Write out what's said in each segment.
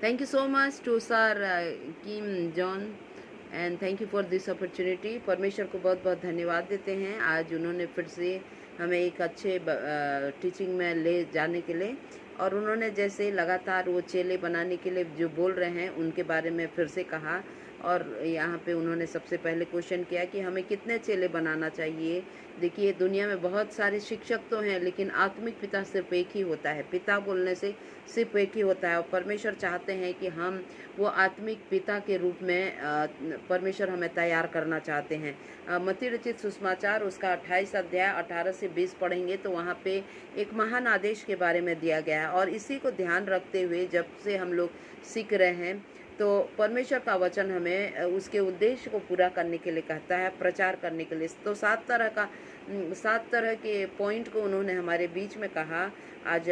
Thank you so much to Sir Kim John and thank you for this opportunity. परमेश्वर को बहुत बहुत धन्यवाद देते हैं, आज उन्होंने फिर से हमें एक अच्छे टीचिंग में ले जाने के लिए, और उन्होंने जैसे लगातार वो चेले बनाने के लिए जो बोल रहे हैं उनके बारे में फिर से कहा। और यहाँ पे उन्होंने सबसे पहले क्वेश्चन किया कि हमें कितने चेले बनाना चाहिए। देखिए, दुनिया में बहुत सारे शिक्षक तो हैं, लेकिन आत्मिक पिता सिर्फ एक ही होता है। पिता बोलने से सिर्फ एक ही होता है, और परमेश्वर चाहते हैं कि हम वो आत्मिक पिता के रूप में परमेश्वर हमें तैयार करना चाहते हैं। मत्ती रचित सुसमाचार उसका 28 अध्याय 18 से 20 पढ़ेंगे तो वहाँ पे एक महान आदेश के बारे में दिया गया है, और इसी को ध्यान रखते हुए जब से हम लोग सीख रहे हैं, तो परमेश्वर का वचन हमें उसके उद्देश्य को पूरा करने के लिए कहता है, प्रचार करने के लिए। तो 7 तरह के पॉइंट को उन्होंने हमारे बीच में कहा आज।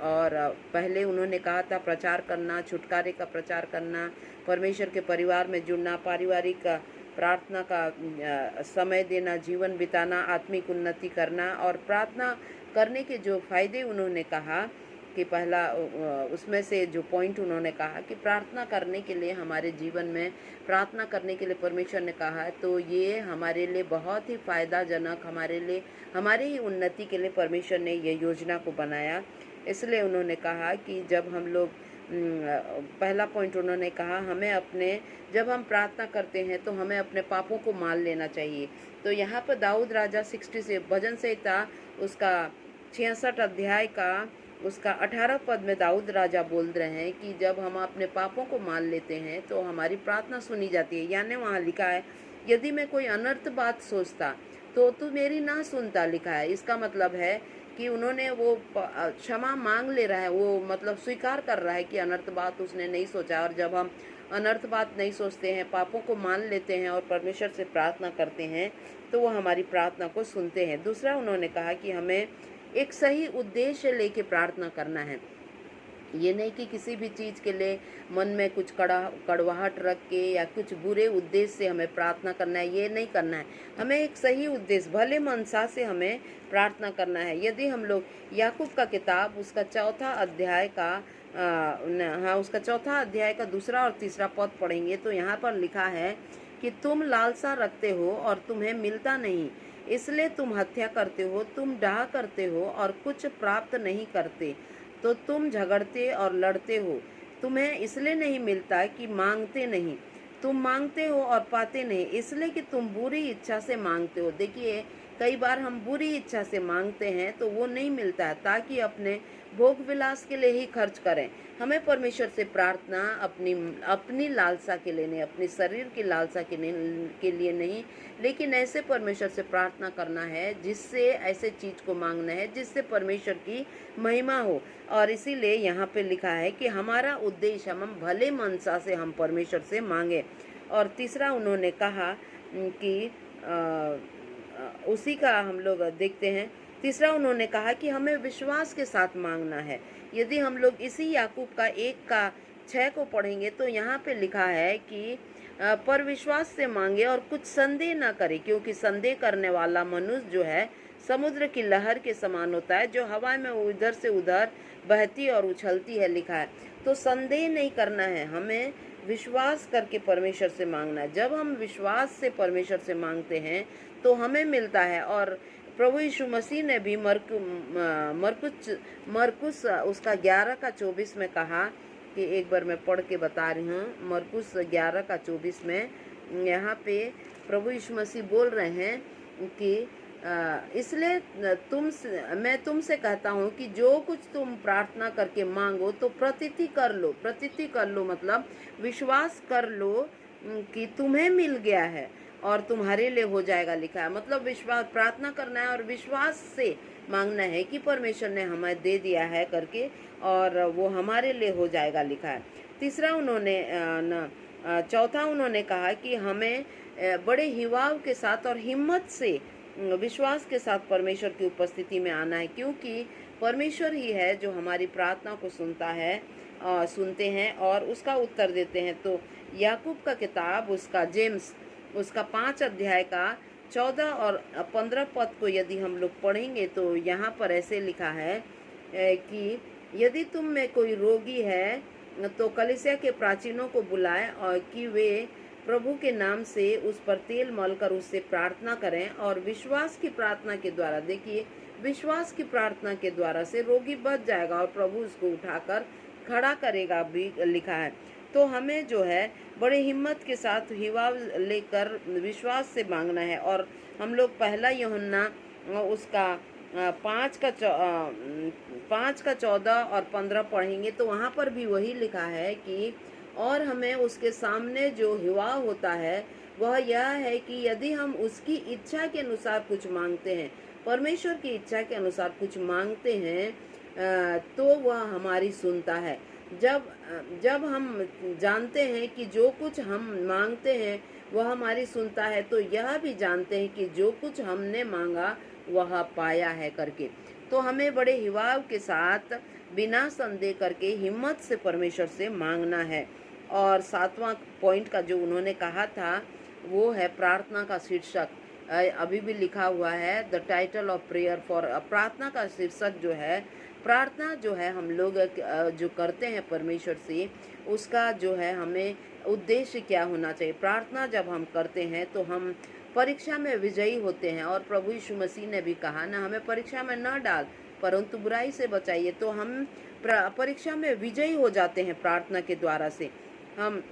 और पहले उन्होंने कहा था प्रचार करना, छुटकारे का प्रचार करना, परमेश्वर के परिवार में जुड़ना, पारिवारिक प्रार्थना का समय देना, जीवन बिताना, आत्मिक उन्नति करना, और प्रार्थना करने के जो फायदे उन्होंने कहा कि पहला उसमें से जो पॉइंट उन्होंने कहा कि प्रार्थना करने के लिए, हमारे जीवन में प्रार्थना करने के लिए परमेश्वर ने कहा है, तो ये हमारे लिए बहुत ही फ़ायदाजनक, हमारे लिए, हमारे ही उन्नति के लिए परमेश्वर ने ये योजना को बनाया। इसलिए उन्होंने कहा कि जब हम लोग पहला पॉइंट उन्होंने कहा, जब हम प्रार्थना करते हैं तो हमें अपने पापों को मान लेना चाहिए। तो यहाँ पर दाऊद राजा 60 से भजन संहिता उसका 66 अध्याय का उसका 18 पद में दाऊद राजा बोल रहे हैं कि जब हम अपने पापों को मान लेते हैं तो हमारी प्रार्थना सुनी जाती है। यानी वहाँ लिखा है, यदि मैं कोई अनर्थ बात सोचता तो तू मेरी ना सुनता, लिखा है। इसका मतलब है कि उन्होंने वो क्षमा मांग ले रहा है, वो मतलब स्वीकार कर रहा है कि अनर्थ बात उसने नहीं सोचा। और जब हम अनर्थ बात नहीं सोचते हैं, पापों को मान लेते हैं और परमेश्वर से प्रार्थना करते हैं, तो वो हमारी प्रार्थना को सुनते हैं। दूसरा उन्होंने कहा कि हमें एक सही उद्देश्य लेके प्रार्थना करना है। ये नहीं कि किसी भी चीज़ के लिए मन में कुछ कड़वाहट रख के या कुछ बुरे उद्देश्य से हमें प्रार्थना करना है, ये नहीं करना है। हमें एक सही उद्देश्य, भले मनसा से हमें प्रार्थना करना है। यदि हम लोग याकूब का किताब उसका चौथा अध्याय का दूसरा और तीसरा पद पढ़ेंगे तो यहाँ पर लिखा है कि तुम लालसा रखते हो और तुम्हें मिलता नहीं, इसलिए तुम हत्या करते हो, तुम डाह करते हो और कुछ प्राप्त नहीं करते, तो तुम झगड़ते और लड़ते हो। तुम्हें इसलिए नहीं मिलता कि मांगते नहीं, तुम मांगते हो और पाते नहीं, इसलिए कि तुम बुरी इच्छा से मांगते हो। देखिए, कई बार हम बुरी इच्छा से मांगते हैं तो वो नहीं मिलता है, ताकि अपने भोग विलास के लिए ही खर्च करें। हमें परमेश्वर से प्रार्थना अपनी लालसा के लिए नहीं, अपने शरीर की लालसा के लिए नहीं, लेकिन ऐसे परमेश्वर से प्रार्थना करना है, जिससे ऐसे चीज़ को मांगना है जिससे परमेश्वर की महिमा हो। और इसीलिए यहाँ पे लिखा है कि हमारा उद्देश्य, हम भले मनसा से हम परमेश्वर से मांगे। और तीसरा उन्होंने कहा कि उसी का हम लोग देखते हैं। तीसरा उन्होंने कहा कि हमें विश्वास के साथ मांगना है। यदि हम लोग इसी याकूब का 1:6 को पढ़ेंगे तो यहाँ पे लिखा है कि पर विश्वास से मांगे और कुछ संदेह ना करे, क्योंकि संदेह करने वाला मनुष्य जो है समुद्र की लहर के समान होता है, जो हवा में उधर से उधर बहती और उछलती है, लिखा है। तो संदेह नहीं करना है, हमें विश्वास करके परमेश्वर से मांगना है। जब हम विश्वास से परमेश्वर से मांगते हैं तो हमें मिलता है। और प्रभु यीशु मसीह ने भी मरकुस उसका 11:24 में कहा कि, एक बार मैं पढ़ के बता रही हूँ, मरकुस 11:24 में यहाँ पे प्रभु यीशु मसीह बोल रहे हैं कि इसलिए मैं तुमसे कहता हूँ कि जो कुछ तुम प्रार्थना करके मांगो तो प्रतीति कर लो, मतलब विश्वास कर लो कि तुम्हें मिल गया है और तुम्हारे लिए हो जाएगा, लिखा है। मतलब विश्वास, प्रार्थना करना है और विश्वास से मांगना है कि परमेश्वर ने हमें दे दिया है करके, और वो हमारे लिए हो जाएगा, लिखा है। तीसरा उन्होंने चौथा उन्होंने कहा कि हमें बड़े हिवाव के साथ और हिम्मत से, विश्वास के साथ परमेश्वर की उपस्थिति में आना है, क्योंकि परमेश्वर ही है जो हमारी प्रार्थना को सुनते हैं और उसका उत्तर देते हैं। तो याकूब का किताब उसका जेम्स उसका 5 अध्याय का 14 और 15 पद को यदि हम लोग पढ़ेंगे तो यहाँ पर ऐसे लिखा है कि यदि तुम में कोई रोगी है तो कलीसिया के प्राचीनों को बुलाए और कि वे प्रभु के नाम से उस पर तेल मलकर उससे प्रार्थना करें, और विश्वास की प्रार्थना के द्वारा, देखिए, विश्वास की प्रार्थना के द्वारा से रोगी बच जाएगा और प्रभु उसको उठाकर खड़ा करेगा भी लिखा है। तो हमें जो है बड़े हिम्मत के साथ हिवाव लेकर विश्वास से मांगना है। और हम लोग पहला यूहन्ना उसका 5 का 14 और 15 पढ़ेंगे तो वहाँ पर भी वही लिखा है कि और हमें उसके सामने जो हिवाव होता है वह यह है कि यदि हम उसकी इच्छा के अनुसार कुछ मांगते हैं, परमेश्वर की इच्छा के अनुसार कुछ मांगते हैं, तो वह हमारी सुनता है। जब हम जानते हैं कि जो कुछ हम मांगते हैं वह हमारी सुनता है, तो यह भी जानते हैं कि जो कुछ हमने मांगा वह पाया है करके। तो हमें बड़े हिवाव के साथ बिना संदेह करके हिम्मत से परमेश्वर से मांगना है। और 7वां पॉइंट का जो उन्होंने कहा था वो है प्रार्थना का शीर्षक। अभी भी लिखा हुआ है the title of prayer for. प्रार्थना का शीर्षक जो है, प्रार्थना जो है हम लोग जो करते हैं परमेश्वर से, उसका जो है हमें उद्देश्य क्या होना चाहिए। प्रार्थना जब हम करते हैं तो हम परीक्षा में विजयी होते हैं, और प्रभु यीशु मसीह ने भी कहा ना, हमें परीक्षा में न डाल परंतु बुराई से बचाइए। तो हम परीक्षा में विजयी हो जाते हैं प्रार्थना के द्वारा से। हम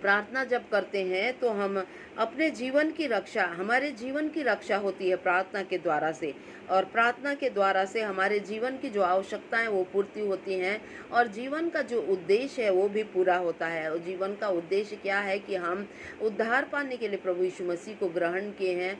प्रार्थना जब करते हैं तो हम अपने जीवन की रक्षा, हमारे जीवन की रक्षा होती है प्रार्थना के द्वारा से, और प्रार्थना के द्वारा से हमारे जीवन की जो आवश्यकताएं वो पूर्ति होती हैं, और जीवन का जो उद्देश्य है वो भी पूरा होता है। और जीवन का उद्देश्य क्या है कि हम उद्धार पाने के लिए प्रभु यीशु मसीह को ग्रहण किए हैं,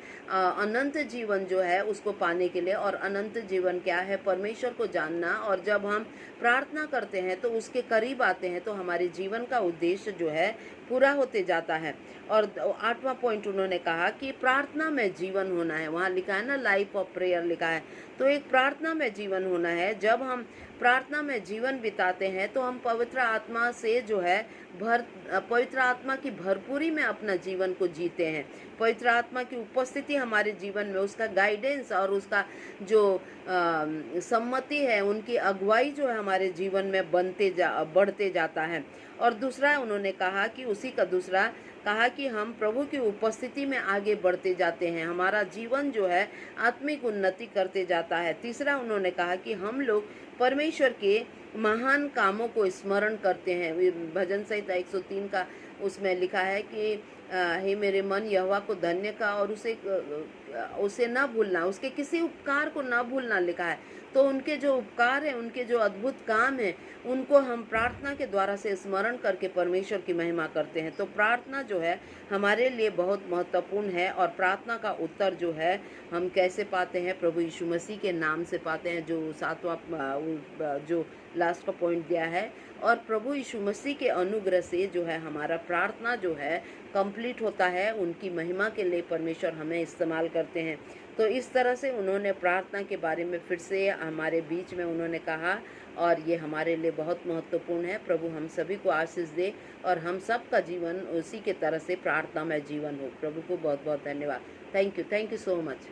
अनंत जीवन जो है उसको पाने के लिए। और अनंत जीवन क्या है? परमेश्वर को जानना। और जब हम प्रार्थना करते हैं तो उसके करीब आते हैं तो हमारे जीवन का उद्देश्य जो है पूरा होते जाता है। और 8वां पॉइंट उन्होंने कहा कि प्रार्थना में जीवन होना है। वहाँ लिखा है ना, लाइफ ऑफ प्रेयर लिखा है। तो एक प्रार्थना में जीवन होना है। जब हम प्रार्थना में जीवन बिताते हैं तो हम पवित्र आत्मा से जो है पवित्र आत्मा की भरपूरी में अपना जीवन को जीते हैं। पवित्र आत्मा की उपस्थिति हमारे जीवन में, उसका गाइडेंस और उसका जो सम्मति है, उनकी अगुवाई जो है हमारे जीवन में बढ़ते जाता है। और दूसरा उन्होंने कहा कि उसी का दूसरा कहा कि हम प्रभु की उपस्थिति में आगे बढ़ते जाते हैं, हमारा जीवन जो है आत्मिक उन्नति करते जाता है। तीसरा उन्होंने कहा कि हम लोग परमेश्वर के महान कामों को स्मरण करते हैं। भजन संहिता 103 का उसमें लिखा है कि हे मेरे मन यहोवा को धन्य का और उसे न भूलना, उसके किसी उपकार को न भूलना लिखा है। तो उनके जो उपकार हैं, उनके जो अद्भुत काम हैं, उनको हम प्रार्थना के द्वारा से स्मरण करके परमेश्वर की महिमा करते हैं। तो प्रार्थना जो है हमारे लिए बहुत महत्वपूर्ण है। और प्रार्थना का उत्तर जो है हम कैसे पाते हैं? प्रभु यीशु मसीह के नाम से पाते हैं, जो 7वां जो लास्ट का पॉइंट दिया है। और प्रभु यीशु मसीह के अनुग्रह से जो है हमारा प्रार्थना जो है कंप्लीट होता है। उनकी महिमा के लिए परमेश्वर हमें इस्तेमाल करते हैं। तो इस तरह से उन्होंने प्रार्थना के बारे में फिर से हमारे बीच में उन्होंने कहा, और ये हमारे लिए बहुत महत्वपूर्ण है। प्रभु हम सभी को आशीष दे और हम सब का जीवन उसी के तरह से प्रार्थना में जीवन हो। प्रभु को बहुत बहुत धन्यवाद। Thank you so much.